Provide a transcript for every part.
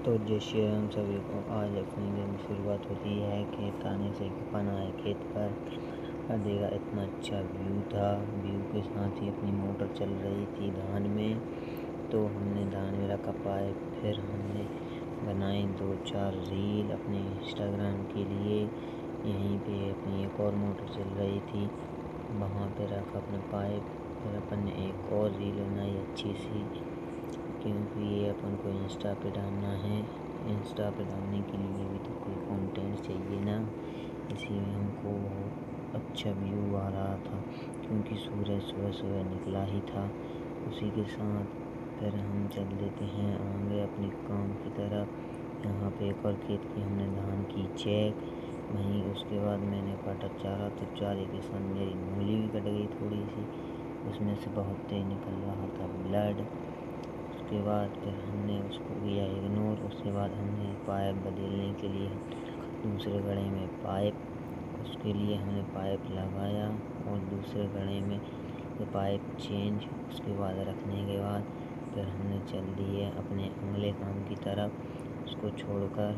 तो जैसे हम सभी को आज अपने दिन की शुरुआत होती है खेत आने से। अपन आए खेत पर देखा इतना अच्छा व्यू था। व्यू के साथ ही अपनी मोटर चल रही थी धान में। तो हमने धान में रखा पाइप। फिर हमने बनाई 2-4 रील अपने इंस्टाग्राम के लिए। यहीं पे अपनी एक और मोटर चल रही थी, वहाँ पे रखा अपना पाइप। फिर अपन ने एक और रील बनाई अच्छी सी, क्योंकि ये अपन को इंस्टा पे डालना है। इंस्टा पे डालने के लिए भी तो कोई कंटेंट चाहिए ना, इसीलिए हमको अच्छा व्यू आ रहा था, क्योंकि सूरज सुबह सुबह निकला ही था। उसी के साथ फिर हम चल देते हैं आगे अपने काम की तरफ। यहाँ पे एक और खेत की हमने धान की चेक। वहीं उसके बाद मैंने काटा चारा, तो चारे के साथ मेरी मूली भी कट गई थोड़ी सी, उसमें से बहुत तेज निकल रहा था ब्लड। उसके बाद फिर हमने उसको किया इग्नोर। उसके बाद हमने पाइप बदलने के लिए दूसरे गड्ढे में पाइप, उसके लिए हमने पाइप लगाया और दूसरे गड्ढे में पाइप चेंज। उसके बाद रखने के बाद फिर हमने चल दिए अपने अगले काम की तरफ। उसको छोड़कर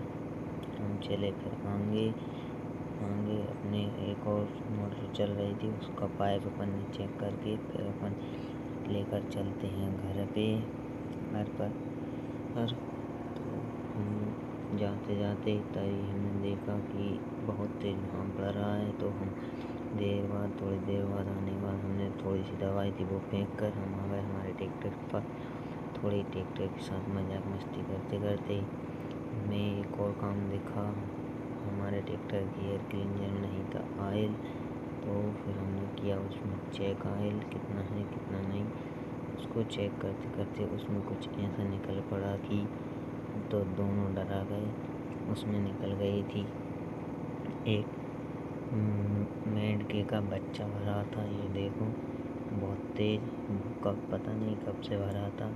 हम चले फिर आगे अपने एक और मोटर चल रही थी, उसका पाइप अपन ने चेक करके फिर अपन लेकर चलते हैं घर पर। तो हम जाते जाते तभी हमने देखा कि बहुत तेज घाम पड़ रहा है। तो हम थोड़ी देर बाद आने के बाद हमने थोड़ी सी दवाई थी वो फेंक कर हम आ गए हमारे ट्रैक्टर पर। थोड़ी ट्रैक्टर के साथ मजाक मस्ती करते करते हमें एक और काम दिखा। हमारे ट्रैक्टर की एयर क्लीनर में नहीं था ऑयल, तो फिर हमने किया उसमें चेक ऑयल कितना है कितना नहीं। उसको चेक करते करते उसमें कुछ ऐसा निकल पड़ा कि तो दोनों डरा गए। उसमें निकल गई थी एक मेंढके का बच्चा भरा था। ये देखो बहुत तेज, कब पता नहीं कब से भरा था।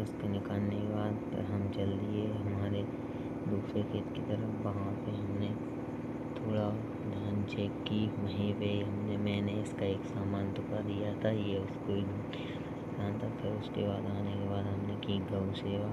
इसके निकालने के बाद फिर हम चल दिए हमारे दूसरे खेत की तरफ। वहाँ पे हमने थोड़ा धान चेक की। वहीं पे मैंने इसका एक सामान तो कर दिया था, ये उसको ही था। फिर उसके बाद आने के बाद हमने की गौ सेवा।